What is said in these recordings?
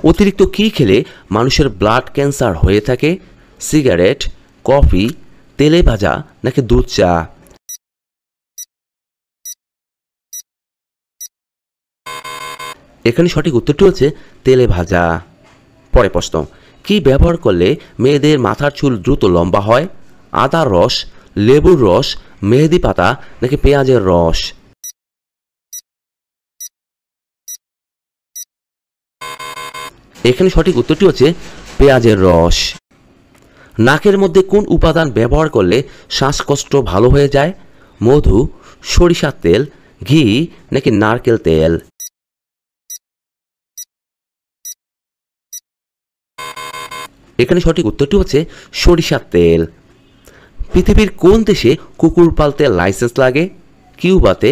অতিরিক্ত কী খেলে মানুষের ব্লাড ক্যান্সার হয়ে থাকে? সিগারেট, কফি, তেলে ভাজা নাকি দুধ চা? এখানে সঠিক উত্তরটি হচ্ছে তেলে ভাজা। পরের প্রশ্ন, কি ব্যবহার করলে মেয়েদের মাথার চুল দ্রুত লম্বা হয়? আদার রস, লেবুর রস, মেহেদি পাতা নাকি পেঁয়াজের রস? এখানে সঠিক উত্তরটি হচ্ছে পেঁয়াজের রস। নাকের মধ্যে কোন উপাদান ব্যবহার করলে শ্বাসকষ্ট ভালো হয়ে যায়? মধু, সরিষার তেল, ঘি নাকি নারকেল তেল? এখানে সঠিক উত্তরটি হচ্ছে সরিষার তেল। পৃথিবীর কোন দেশে কুকুর পালতে লাইসেন্স লাগে? কিউবাতে,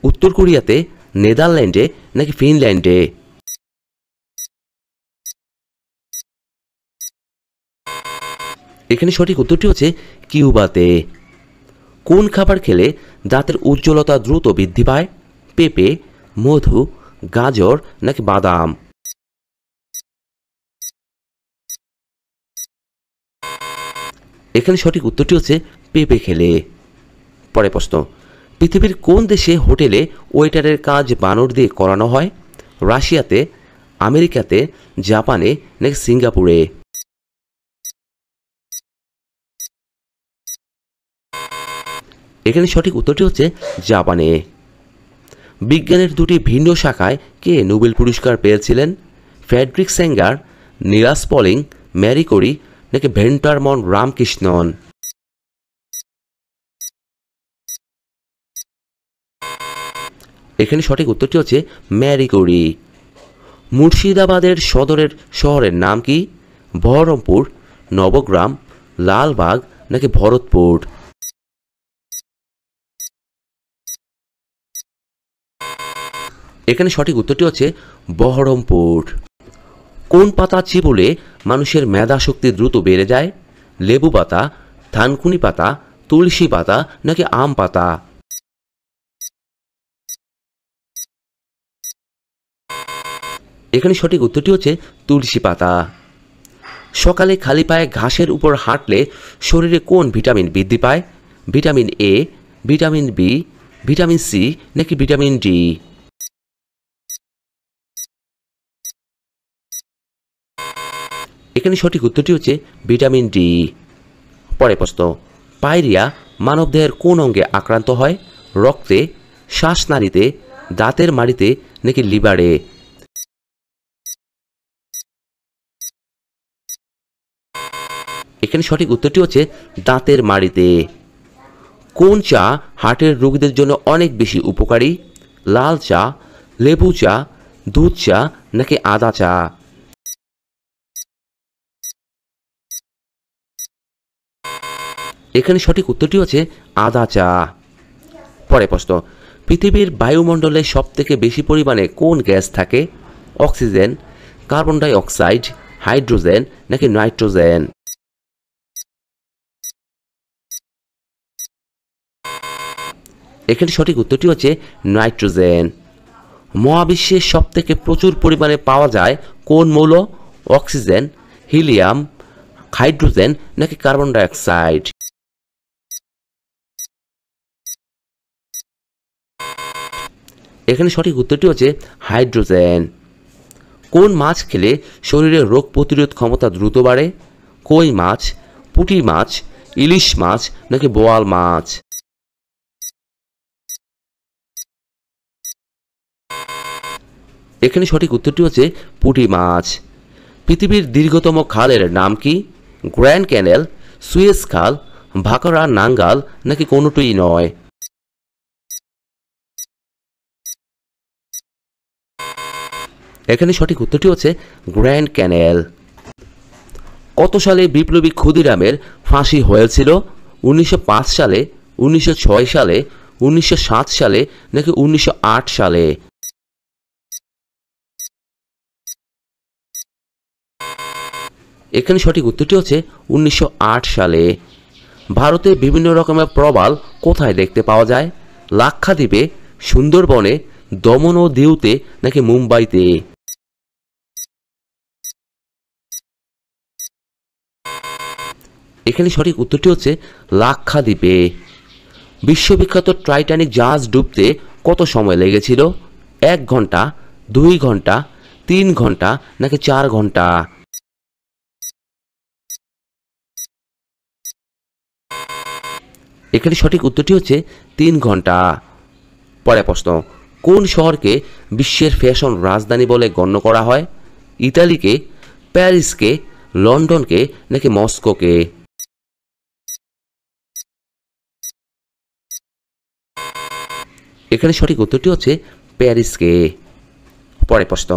উত্তর কোরিয়াতে, নেদারল্যান্ডে নাকি ফিনল্যান্ডে? এখানে সঠিক উত্তরটি হচ্ছে কিউবাতে। কোন খাবার খেলে দাঁতের উজ্জ্বলতা দ্রুত বৃদ্ধি পায়? পেঁপে, মধু, গাজর নাকি বাদাম? এখানে সঠিক উত্তরটি হচ্ছে পেঁপে খেলে। পরের প্রশ্ন, পৃথিবীর কোন দেশে হোটেলে ওয়েটারের কাজ বানর দিয়ে করানো হয়? রাশিয়াতে, আমেরিকাতে, জাপানে নাকি সিঙ্গাপুরে? এখানে সঠিক উত্তরটি হচ্ছে জাপানে। বিজ্ঞানের দুটি ভিন্ন শাখায় কে নোবেল পুরস্কার পেয়েছিলেন? ফ্রেডরিক স্যাঙ্গার, নিলাস পলিং, ম্যারি ক্যুরি নাকি ভেন্টারমন রামকৃষ্ণন? এখানে সঠিক উত্তরটি হচ্ছে ম্যারি ক্যুরি। মুর্শিদাবাদের সদরের শহরের নাম কি? বহরমপুর, নবগ্রাম, লালবাগ নাকি ভরতপুর? এখানে সঠিক উত্তরটি হচ্ছে বহরমপুর। কোন পাতা চিবুলে মানুষের মেধা শক্তি দ্রুত বেড়ে যায়? লেবু পাতা, থানকুনি পাতা, তুলসী পাতা নাকি আম পাতা? এখানে সঠিক উত্তরটি হচ্ছে তুলসী পাতা। সকালে খালি পায়ে ঘাসের উপর হাঁটলে শরীরে কোন ভিটামিন বৃদ্ধি পায়? Vitamin A, vitamin B, vitamin C নাকি ভিটামিন ডি? এখানে সঠিক উত্তরটি হচ্ছে ভিটামিন ডি। পরের প্রশ্ন, পায়রিয়া মানবদেহের কোন অঙ্গে আক্রান্ত হয়? রক্তে, শ্বাসনালীতে, দাঁতের মাড়িতে নাকি লিভারে? এখানে সঠিক উত্তরটি হচ্ছে দাঁতের মাড়িতে। কোন চা হার্টের রোগীদের জন্য অনেক বেশি উপকারী? লাল চা, লেবু চা, দুধ চা নাকি আদা চা? এখানে সঠিক উত্তরটি হচ্ছে আদা চা। পরের প্রশ্ন, পৃথিবীর বায়ুমণ্ডলে সবথেকে বেশি পরিমাণে কোন গ্যাস থাকে? Oxygen, carbon die oxide, hydrogen নাকি নাইট্রোজেন? এখানে সঠিক উত্তরটি হচ্ছে নাইট্রোজেন। মহাবিশ্বের সবথেকে প্রচুর পরিমাণে পাওয়া যায় কোন মৌল? অক্সিজেন, হিলিয়াম, হাইড্রোজেন নাকি কার্বন ডাই অক্সাইড? এখানে সঠিক উত্তরটি হচ্ছে হাইড্রোজেন। কোন মাছ খেলে শরীরের রোগ প্রতিরোধ ক্ষমতা দ্রুত বাড়ে? কই মাছ, পুঁটি মাছ, ইলিশ মাছ নাকি বোয়াল মাছ? এখানে সঠিক উত্তরটি হচ্ছে পুঁটি মাছ। পৃথিবীর দীর্ঘতম খালের নাম কি? গ্র্যান্ড ক্যানেল, সুয়েজ খাল, ভাকরা নাঙ্গাল নাকি কোনোটিই নয়? এখানে সঠিক উত্তরটি হচ্ছে গ্র্যান্ড ক্যানেল। কত সালে বিপ্লবী ক্ষুদিরামের ফাঁসি হয়েছিল? 1905 সালে, 1906 সালে, 1907 সালে নাকি 1908 সালে? এখানে সঠিক উত্তরটি হচ্ছে 1908 সালে। ভারতে বিভিন্ন রকমের প্রবাল কোথায় দেখতে পাওয়া যায়? লাক্ষাদ্বীপে, সুন্দরবনে, দমন ও দিউতে নাকি মুম্বাইতে? এখানে সঠিক উত্তরটি হচ্ছে লাক্ষাদ্বীপে। বিশ্ববিখ্যাত টাইটানিক জাহাজ ডুবতে কত সময় লেগেছিল? 1 ঘন্টা, 2 ঘন্টা, 3 ঘন্টা নাকি 4 ঘন্টা? এখানে সঠিক উত্তরটি হচ্ছে 3 ঘন্টা। পরের প্রশ্ন, কোন শহরকে বিশ্বের ফ্যাশন রাজধানী বলে গণ্য করা হয়? ইতালিকে, প্যারিসকে, লন্ডনকে নাকি মস্কোকে? এখানে সঠিক উত্তরটি হচ্ছে প্যারিসকে। পরের প্রশ্ন,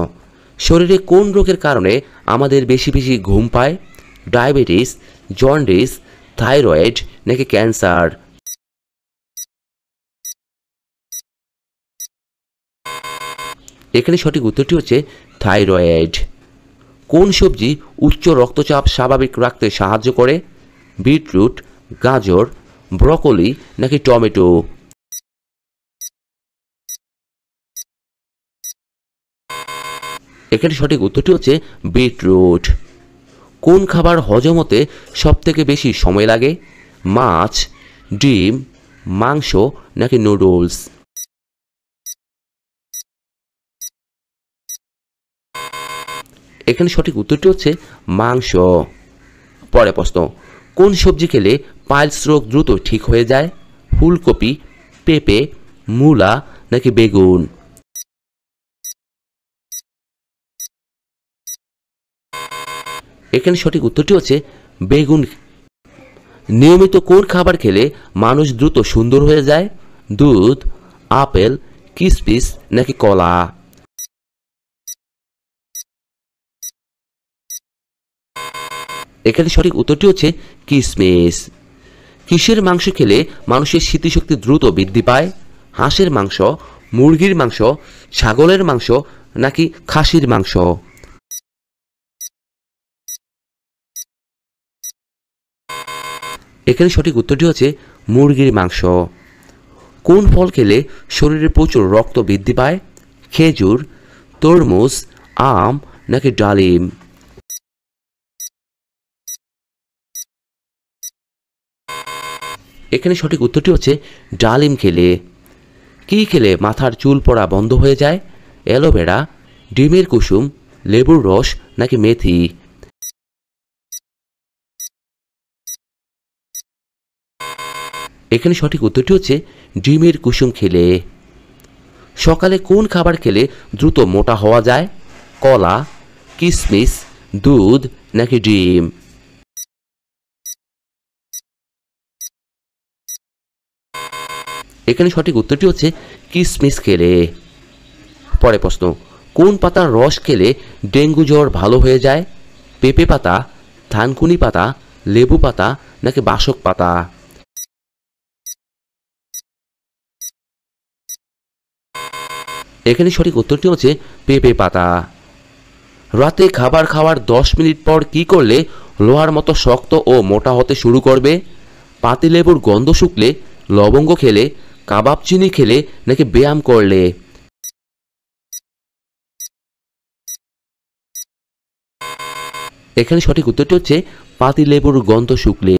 শরীরে কোন রোগের কারণে আমাদের বেশি বেশি ঘুম পায়? ডায়াবেটিস, জন্ডিস, থাইরয়েড নাকি ক্যান্সার? এখানে সঠিক উত্তরটি হচ্ছে থাইরয়েড। কোন সবজি উচ্চ রক্তচাপ স্বাভাবিক রাখতে সাহায্য করে? বিটরুট, গাজর, ব্রকোলি নাকি টমেটো? এখানে সঠিক উত্তরটি হচ্ছে বিটরুট। কোন খাবার হজম হতে সবথেকে বেশি সময় লাগে? মাছ, ডিম, মাংস নাকি নুডলস? এখানে সঠিক উত্তরটি হচ্ছে মাংস। পরের প্রশ্ন, কোন সবজি খেলে পাইলস রোগ দ্রুত ঠিক হয়ে যায়? ফুলকপি, পেঁপে, মূলা নাকি বেগুন? এখানে সঠিক উত্তরটি হচ্ছে বেগুন। নিয়মিত কোন খাবার খেলে মানুষ দ্রুত সুন্দর হয়ে যায়? দুধ, আপেল, কিশমিশ নাকি কলা? এখানে সঠিক উত্তরটি হচ্ছে কিশমিশ। কিসের মাংস খেলে মানুষের স্মৃতিশক্তি দ্রুত বৃদ্ধি পায়? হাঁসের মাংস, মুরগির মাংস, ছাগলের মাংস নাকি খাসির মাংস? এখানে সঠিক উত্তরটি হচ্ছে মুরগির মাংস। কোন ফল খেলে শরীরে প্রচুর রক্ত বৃদ্ধি পায়? খেজুর, তরমুজ, আম নাকি ডালিম? এখানে সঠিক উত্তরটি হচ্ছে ডালিম খেলে। কি খেলে মাথার চুল পড়া বন্ধ হয়ে যায়? অ্যালোভেরা, ডিমের কুসুম, লেবুর রস নাকি মেথি? এখানে সঠিক উত্তরটি হচ্ছে ডিমের কুসুম খেলে। সকালে কোন খাবার খেলে দ্রুত মোটা হওয়া যায়? কলা, কিশমিশ, দুধ নাকি ডিম? এখানে সঠিক উত্তরটি হচ্ছে কিশমিশ খেলে। পরের প্রশ্ন, কোন পাতার রস খেলে ডেঙ্গু জ্বর ভালো হয়ে যায়? পেঁপে পাতা, থানকুনি পাতা, লেবু পাতা নাকি বাসক পাতা? এখানে সঠিক উত্তরটি হচ্ছে পেঁপে পাতা। রাতে খাবার খাওয়ার 10 মিনিট পর কি করলে লোহার মতো শক্ত ও মোটা হতে শুরু করবে? পাতিলেবুর গন্ধ শুকলে, লবঙ্গ খেলে, কাবাব চিনি খেলে নাকি ব্যায়াম করলে? এখানে সঠিক উত্তরটি হচ্ছে পাতিলেবুর গন্ধ শুকলে।